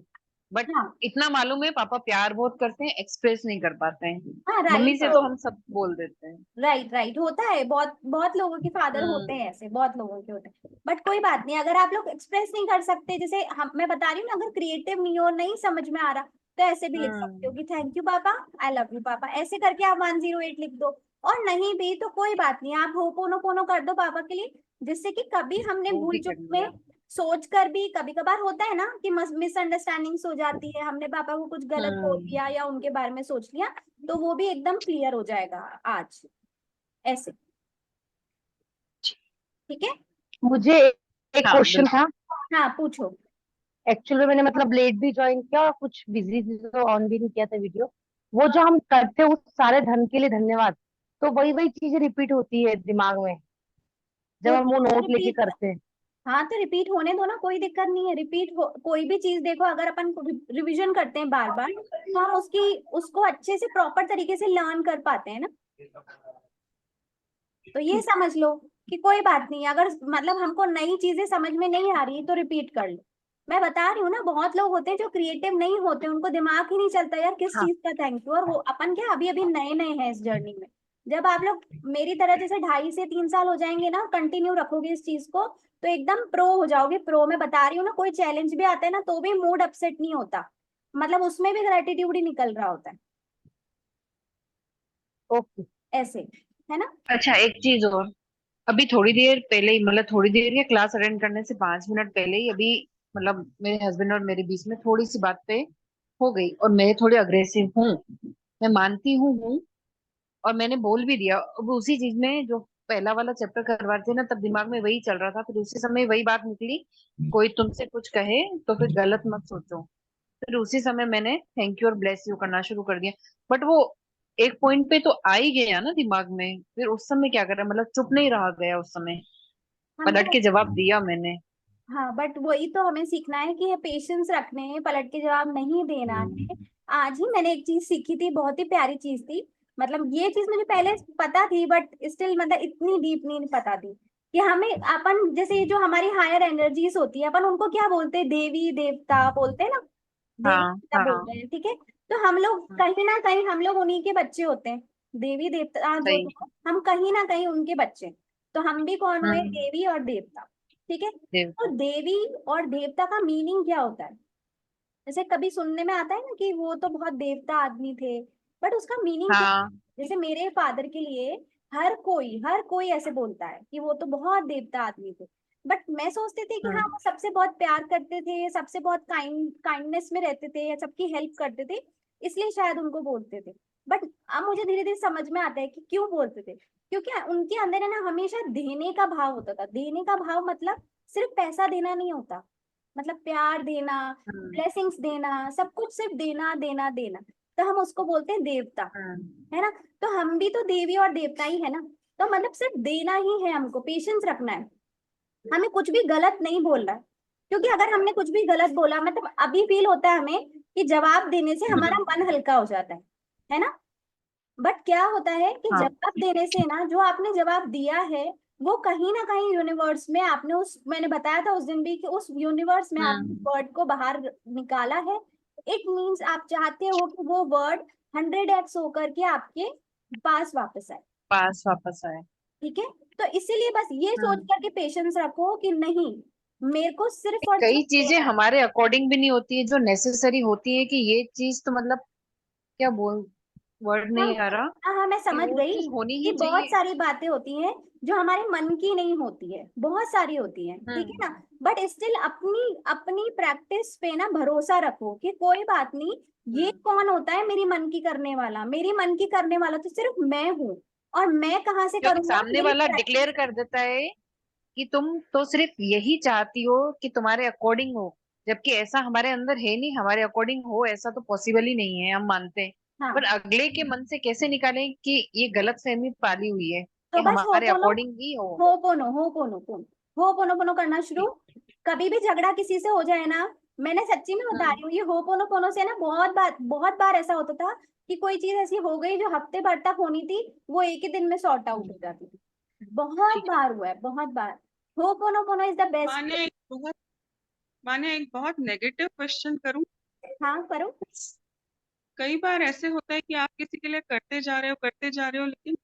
बट हाँ इतना मालूम है पापा प्यार बहुत करते हैं, एक्सप्रेस नहीं कर पाते हैं। हाँ मम्मी राइट। से तो हम सब बोल देते हैं। राइट राइट, होता है, बहुत बहुत लोगों के फादर होते हम्म। हैं ऐसे, बहुत लोगों के होते हैं। बट कोई बात नहीं, अगर आप लोग एक्सप्रेस नहीं कर सकते, जैसे हम मैं बता रही हूँ ना, अगर क्रिएटिव नहीं हो, नहीं समझ में आ रहा, तो ऐसे भी लिख सकते हो हम्म। कि थैंक यू पापा आई लव यू पापा, ऐसे करके आप 108 लिख दो। और नहीं भी तो कोई बात नहीं, आप होपोनोपोनो कर दो पापा के लिए, जिससे कि कभी हमने वो भूल भी चूक कर में लिया। सोच कर भी, कभी कभार होता है ना कि मिसअंडरस्टैंडिंग्स हो जाती है, हमने पापा को कुछ गलत बोल हम्म। दिया या उनके बारे में सोच लिया, तो वो भी एकदम क्लियर हो जाएगा आज, ऐसे। ठीक है। मुझे एक हाँ क्वेश्चन हाँ था। हाँ पूछो। एक्चुअली मैंने मतलब लेट भी ज्वाइन किया और कुछ बिजी थी तो ऑन भी नहीं किया था वीडियो। वो जो हम करते हैं उस सारे धन के लिए धन्यवाद, तो वही वही चीजें रिपीट होती है दिमाग में जब तो हम वो नोट लेके रिपीट, करते हैं। हाँ तो रिपीट होने दो ना, कोई दिक्कत नहीं है, रिपीट हो कोई भी चीज। देखो अगर अपन रिवीजन करते हैं बार बार, तो हम उसको अच्छे से प्रॉपर तरीके से लर्न कर पाते हैं ना। तो ये समझ लो कि कोई बात नहीं, अगर मतलब हमको नई चीजें समझ में नहीं आ रही तो रिपीट कर लो। मैं बता रही हूँ ना, बहुत लोग होते हैं जो क्रिएटिव नहीं होते, उनको दिमाग ही नहीं चलता यार किस हाँ। चीज का थैंक यू। और वो अपन क्या अभी अभी नए नए हैं इस जर्नी में। जब आप लोग मेरी तरह जैसे 2.5 से 3 साल हो जाएंगे ना, कंटिन्यू रखोगे इस चीज को, तो एकदम प्रो हो जाओगे। प्रो, मैं बता रही हूँ ना, कोई चैलेंज भी आता है ना तो भी मूड अपसेट नहीं होता, मतलब उसमें भी ग्रेटिट्यूड ही निकल रहा होता है, ओके। ऐसे, है ना? अच्छा एक चीज और, अभी थोड़ी देर पहले ही, मतलब थोड़ी देर या क्लास अटेंड करने से 5 मिनट पहले ही अभी, मतलब मेरे हस्बैंड और मेरे बीच में थोड़ी सी बात पे हो गई, और मैं थोड़ी अग्रेसिव हूँ, मैं मानती हूँ। और मैंने बोल भी दिया। अब उसी चीज में जो पहला वाला चैप्टर करवा रहे थे ना, तब दिमाग में वही चल रहा था, फिर उसी समय वही बात निकली, कोई तुमसे कुछ कहे तो फिर गलत मत सोचो। फिर उसी समय मैंने थैंक यू और ब्लेस यू करना शुरू कर दिया। बट वो एक पॉइंट पे तो आ ही गया ना दिमाग में, फिर उस समय क्या करें, मतलब चुप नहीं रहा गया उस समय, पलट हमको के जवाब दिया मैंने। हाँ, बट वही तो हमें सीखना है कि पेशेंस रखने हैं, पलट के जवाब नहीं देना है। आज ही मैंने एक चीज सीखी थी, बहुत ही प्यारी चीज थी। मतलब ये चीज मुझे पहले पता थी, बट स्टिल मतलब इतनी डीप नहीं पता थी कि हमें अपन जैसे ये जो हमारी हायर एनर्जीज होती है, अपन उनको क्या बोलते हैं, देवी देवता बोलते हैं ना, देवी हाँ देवता हाँ। बोलते हैं, ठीक है। तो हम लोग कहीं ना कहीं हम लोग उन्हीं के बच्चे होते हैं। देवी देवता जो सही। है, हम कहीं ना कहीं उनके बच्चे हैं। तो हम भी कौन हुए, हम्म। देवी और देवता, ठीक है। तो देवता। देवी और देवता का मीनिंग क्या होता है? जैसे कभी सुनने में आता है ना कि वो तो बहुत देवता आदमी थे, बट उसका मीनिंग क्या हाँ। है? जैसे मेरे फादर के लिए हर कोई ऐसे बोलता है कि वो तो बहुत देवता आदमी थे। बट मैं सोचती थी कि हाँ, हम्म। वो सबसे बहुत प्यार करते थे, सबसे बहुत काइंडनेस में रहते थे, या सबकी हेल्प करते थे, इसलिए शायद उनको बोलते थे। बट अब मुझे धीरे धीरे समझ में आता है कि क्यों बोलते थे। क्योंकि उनके अंदर है ना हमेशा देने का भाव होता था। देने का भाव मतलब सिर्फ पैसा देना नहीं होता, मतलब प्यार देना, हम्म। ब्लेसिंग्स देना, सब कुछ सिर्फ देना देना देना। तो हम उसको बोलते हैं देवता, हम्म। है ना। तो हम भी तो देवी और देवता ही है ना। तो मतलब सिर्फ देना ही है, हमको पेशेंस रखना है, हमें कुछ भी गलत नहीं बोलना है। क्योंकि अगर हमने कुछ भी गलत बोला, मतलब अभी फील होता है हमें कि जवाब देने से हमारा हम्म। मन हल्का हो जाता है ना। बट क्या होता है कि हाँ। जवाब देने से ना, जो आपने जवाब दिया है, वो कहीं ना कहीं यूनिवर्स में आपने उस, मैंने बताया था उस दिन भी कि उस यूनिवर्स में आपने हम्म। वर्ड को बाहर निकाला है। इट मीन्स आप चाहते हो कि वो वर्ड 100x होकर के आपके पास वापस आए। पास वापस आए। ठीक है। तो इसीलिए बस ये सोच हम्म। करके पेशेंस रखो कि नहीं, मेरे को सिर्फ और कई सिर्फ चीजें देना है। हमारे अकॉर्डिंग भी नहीं होती है, जो नेसेसरी होती है, कि ये चीज तो मतलब, क्या बोल, वर्ड हाँ नहीं आ रहा, हाँ हाँ, मैं कि समझ वो गई चीज होनी कि ही बहुत चाहिए। सारी बातें होती हैं जो हमारे मन की नहीं होती है, बहुत सारी होती हैं, ठीक है हम्म। ना। बट स्टिल अपनी अपनी प्रैक्टिस पे ना भरोसा रखो कि कोई बात नहीं, ये हम्म। कौन होता है मेरी मन की करने वाला, मेरी मन की करने वाला तो सिर्फ मैं हूँ। और मैं कहाँ से क्योंकि करूंगा, सामने मेरी वाला प्रैक्टिस। डिक्लेयर कर देता है कि तुम तो सिर्फ यही चाहती हो कि तुम्हारे अकॉर्डिंग हो, जबकि ऐसा हमारे अंदर है नहीं, हमारे अकॉर्डिंग हो ऐसा तो पॉसिबल ही नहीं है, हम मानते हैं। पर हाँ, अगले के मन से कैसे निकालें कि ये गलत फहमी पाली हुई है, तो कि बस हमारे अकॉर्डिंग ही हो। हो पोनो पोनो करना शुरू। कभी भी झगड़ा किसी से हो जाए ना, मैंने सच्ची में बता हम्म। रही हूँ, ये हो पोनो पोनो से ना बहुत बार ऐसा होता था कि कोई चीज ऐसी हो गई जो हफ्ते भर तक होनी थी, वो एक ही दिन में सॉर्ट आउट हो जाती थी। बहुत ठीक बार हुआ है, बहुत बार। हो पोनो पोनो इज द बेस्ट। माने एक बहुत माने एक बहुत नेगेटिव क्वेश्चन करूं। हाँ, करो। कई बार ऐसे होता है कि आप किसी के लिए करते जा रहे हो, लेकिन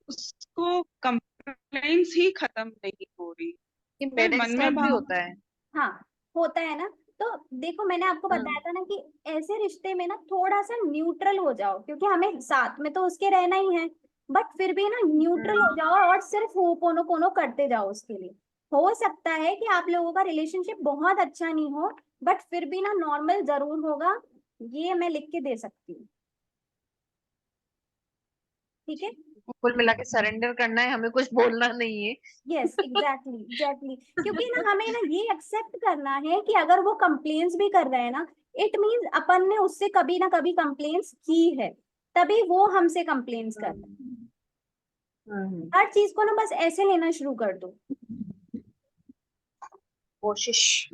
उसको कंप्लेंट्स ही खत्म नहीं हो रही, कि फिर मेरे मन साथ में भी भाव। होता है। हाँ, होता है ना। तो देखो, मैंने आपको बताया हम्म। था ना कि ऐसे रिश्ते में ना थोड़ा सा न्यूट्रल हो जाओ, क्योंकि हमें साथ में तो उसके रहना ही है। बट फिर भी ना न्यूट्रल हो हम्म। जाओ और सिर्फ होपोनो पोनो करते जाओ उसके लिए। हो सकता है कि आप लोगों का रिलेशनशिप बहुत अच्छा नहीं हो, बट फिर भी ना नॉर्मल जरूर होगा। ये मैं लिख के दे सकती हूँ, ठीक है। कुल मिला के सरेंडर करना है, हमें कुछ बोलना नहीं है। Yes, exactly exactly. क्योंकि ना हमें ना ये एक्सेप्ट करना है कि अगर वो कंप्लेन्स भी कर रहे हैं ना, इट मीन्स अपन ने उससे कभी ना कभी कंप्लेन्स की है, तभी वो हमसे कंप्लेन्स कर रहे हैं। हम्म। हम्म। हर चीज को ना बस ऐसे लेना शुरू कर दो। कोशिश।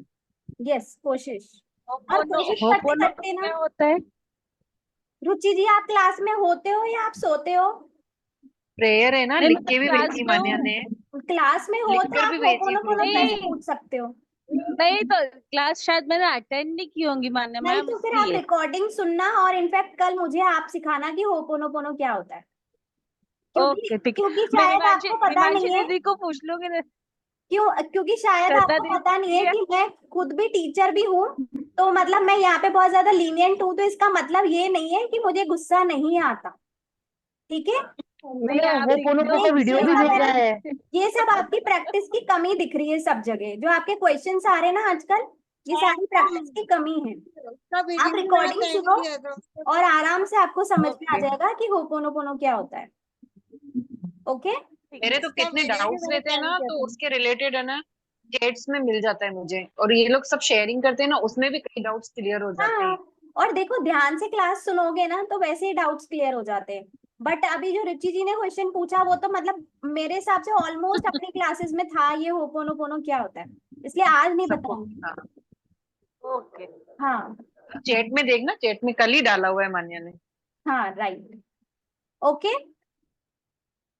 यस, कोशिश। और होपोनो कोशिश करते होपोनो करते ना, क्या होता है? रुचि जी, आप क्लास में होते हो या आप सोते हो? प्रेयर है ना, नहीं, लिख मैं तो के भी क्लास भेजी में मान्या हूँ। ने, क्लास में हो लिख तो कर आप भी भेजी होपोनो पोनो ग्रुप में। कैसे नहीं पूछ सकते हो? नहीं, तो क्लास शायद मैंने अटेंड नहीं की होंगी मान्या नहीं मैम, तो फिर आप इसलिए। रिकॉर्डिंग सुनना, और इनफैक्ट कल मुझे आप सिखाना कि होपोनो पोनो क्या होता है। क्योंकि ओके ठीक है। क्योंकि मैं शायद हिमांशी आपको पता हिमांशी नहीं है, दीदी को पूछ लूंगी ना। क्योंकि शायद श्रद्धा आपको पता नहीं है दीदी। कि मैं खुद भी टीचर भी हूँ। तो मतलब मैं यहाँ पे बहुत ज्यादा लीनियंट हूँ, तो इसका मतलब ये नहीं है कि मुझे गुस्सा नहीं आता, ठीक है। नहीं आप होपोनोपोनो देखते का हो वीडियो ये भी सब है भेजा ना, है। ये सब आपकी प्रैक्टिस की कमी दिख रही है सब जगह। जो आपके क्वेश्चंस आ रहे हैं ना आजकल, ये सारी प्रैक्टिस की कमी है। उसका आप वीडियो मैंने रिकॉर्डिंग सेंड सुनो किया था और आराम से आपको समझ में आ ओके। जाएगा कि होपोनोपोनो क्या होता है। ओके, मेरे तो उसका कितने वीडियो भी डाउट्स मैंने रहते हैं सेंड ना, किया तो था। उसके रिलेटेड है ना चैट्स में मिल जाता है मुझे, और ये लोग सब शेयरिंग करते हैं ना, उसमें भी कई डाउट्स क्लियर हो जाते हाँ, हैं। और देखो ध्यान से क्लास सुनोगे ना तो वैसे ही डाउट्स क्लियर हो जाते हैं। बट अभी जो रिची जी ने क्वेश्चन पूछा वो तो मतलब मेरे हिसाब से ऑलमोस्ट अपनी क्लासेस में था ये होपोनोपोनो क्या होता है, इसलिए आज नहीं सबको बताऊंगी। हाँ। ओके। हाँ चैट में देखना, चैट में कल ही डाला हुआ है मान्या ने। हाँ, राइट। ओके,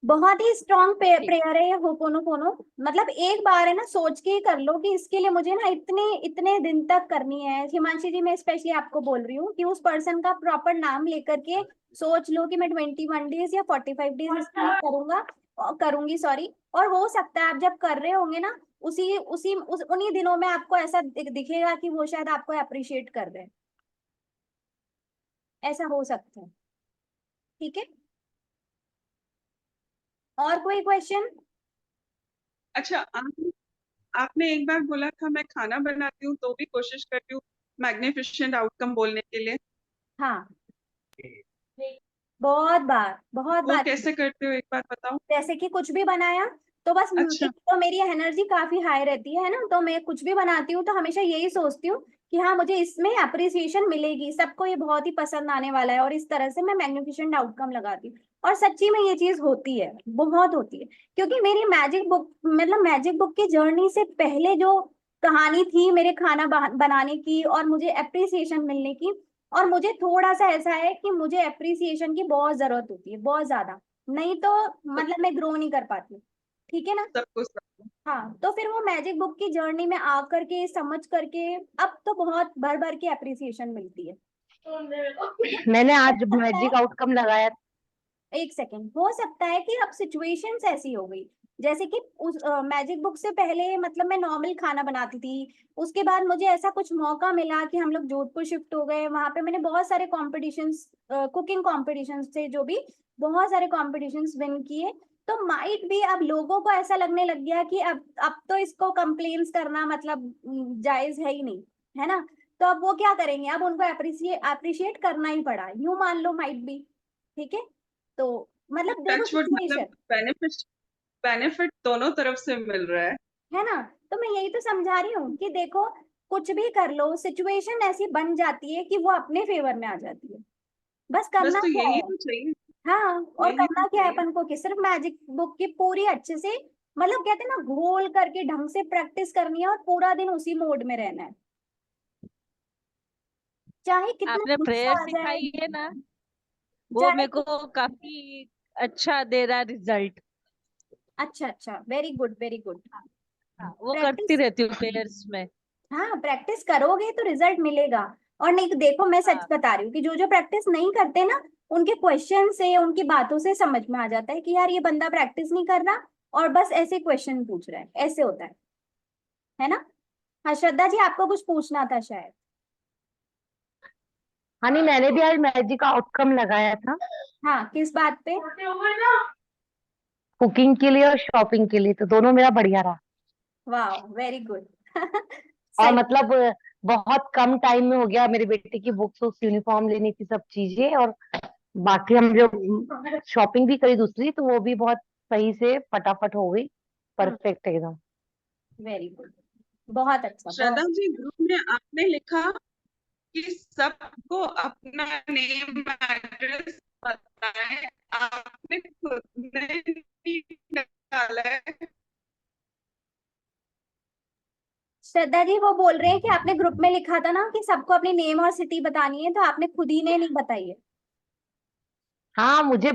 बहुत ही स्ट्रॉन्ग ठीक। प्रेयर है ये होपोनोपोनो। मतलब एक बार है ना सोच के ही कर लो कि इसके लिए मुझे ना इतने इतने दिन तक करनी है। हिमांशी जी, मैं स्पेशली आपको बोल रही हूँ कि उस पर्सन का प्रॉपर नाम लेकर के सोच लो कि मैं 21 डेज या 45 डेज इसके लिए करूंगा और करूंगी, सॉरी। और हो सकता है आप जब कर रहे होंगे ना उन्हीं दिनों में आपको ऐसा दिखेगा कि वो शायद आपको अप्रिशिएट कर रहे हैं। ऐसा हो सकता है। ठीक है, और कोई क्वेश्चन? अच्छा, आपने एक बार बोला था मैं खाना बनाती हूँ तो भी कोशिश करती हूँ मैग्निफिसेंट आउटकम बोलने के लिए। हाँ, बहुत वो बार। कैसे करते हो एक बार बताओ। जैसे कि कुछ भी बनाया तो बस अच्छा। एक तो मेरी एनर्जी काफी हाई रहती है ना, तो मैं कुछ भी बनाती हूँ तो हमेशा यही सोचती हूँ कि हाँ मुझे इसमें अप्रिसिएशन मिलेगी, सबको ये बहुत ही पसंद आने वाला है, और इस तरह से मैं मैग्निफिसेंट आउटकम लगाती हूँ। और सच्ची में ये चीज होती है, बहुत होती है। क्योंकि मेरी मैजिक बुक, मतलब मैजिक बुक की जर्नी से पहले जो कहानी थी मेरे खाना बनाने की और मुझे अप्रिसिएशन मिलने की, और मुझे थोड़ा सा ऐसा है कि मुझे अप्रिसिएशन की बहुत जरूरत होती है, बहुत ज्यादा। नहीं तो मतलब मैं ग्रो नहीं कर पाती। ठीक है ना? सबको सबको। हाँ, तो फिर वो मैजिक बुक की जर्नी में आ करके समझ करके अब तो बहुत भर भर के अप्रिसिएशन मिलती है। मैंने आज हो सकता मैजिक है, आउटकम लगाया। एक सेकेंड, हो सकता है कि अब सिचुएशंस ऐसी हो गई। जैसे कि उस मैजिक बुक से पहले मतलब मैं नॉर्मल खाना बनाती थी, उसके बाद मुझे ऐसा कुछ मौका मिला कि हम लोग जोधपुर शिफ्ट हो गए, वहां पे मैंने बहुत सारे कॉम्पिटिशन्स, कुकिंग कॉम्पिटिशन्स थे जो भी, बहुत सारे कॉम्पिटिशन्स विन किए। तो माइट भी अब लोगों को ऐसा लगने लग गया कि अब तो इसको कंप्लेन्स करना मतलब जायज है ही नहीं, है ना? तो अब वो क्या करेंगे, अब उनको अप्रिशिएट करना ही पड़ा, यूं मान लो माइट भी। ठीक है, तो मतलब देखो टचवुड मतलब सिचुएशन, बेनिफिट दोनों तरफ से मिल रहा है। है ना? तो मैं यही तो समझा रही हूँ कि देखो कुछ भी कर लो, सिचुएशन ऐसी बन जाती है कि वो अपने फेवर में आ जाती है। बस बस करना तो क्या यही है? तो चाहिए। हाँ, और यही तो करना क्या है चाहिए। अपन को कि सिर्फ मैजिक बुक की पूरी अच्छे से, मतलब कहते हैं ना, घोल करके ढंग से प्रैक्टिस करनी है और पूरा दिन उसी मोड में रहना है, चाहे कितना आपने गुस्सा प्रेयर आ जाए, सिखाई है ना, वो चाहे मेरे को काफी अच्छा दे रहा रिजल्ट। अच्छा अच्छा, वेरी गुड वेरी गुड। वो करती प्रैक्टिस, रहती हूँ प्रेयर्स में। हाँ प्रैक्टिस करोगे तो रिजल्ट मिलेगा। और नहीं तो देखो, मैं सच हाँ, बता रही हूँ कि जो जो प्रैक्टिस नहीं करते ना, उनके क्वेश्चन से, उनकी बातों से समझ में आ जाता है कि यार ये बंदा प्रैक्टिस नहीं कर रहा और बस ऐसे क्वेश्चन पूछ रहा है, ऐसे होता है ना? हाँ श्रद्धा जी, आपको कुछ पूछना था शायद। हाँ नहीं, मैंने भी आज मैजिक आउटकम लगाया था, हाँ, किस बात पे? कुकिंग के लिए और शॉपिंग के लिए, तो दोनों मेरा बढ़िया रहा। वाह, वेरी गुड। और सही। मतलब बहुत कम टाइम में हो गया। मेरे बेटे की बुक्स, उस यूनिफॉर्म लेनी थी, सब चीजें, और बाकी हम जो शॉपिंग भी करी दूसरी, तो वो भी बहुत सही से फटाफट हो गई, परफेक्ट एकदम। वेरी गुड, बहुत अच्छा, श्रद्धा बहुत। जी, ग्रुप में आपने लिखा कि सबको अपना नेम एड्रेस बताएं, आपने खुद ने नहीं डाला है। श्रद्धा जी वो बोल रहे हैं कि आपने ग्रुप में लिखा था ना कि सबको अपनी नेम और सिटी बतानी है, तो आपने खुद ही ने नहीं बताई है। हाँ, मुझे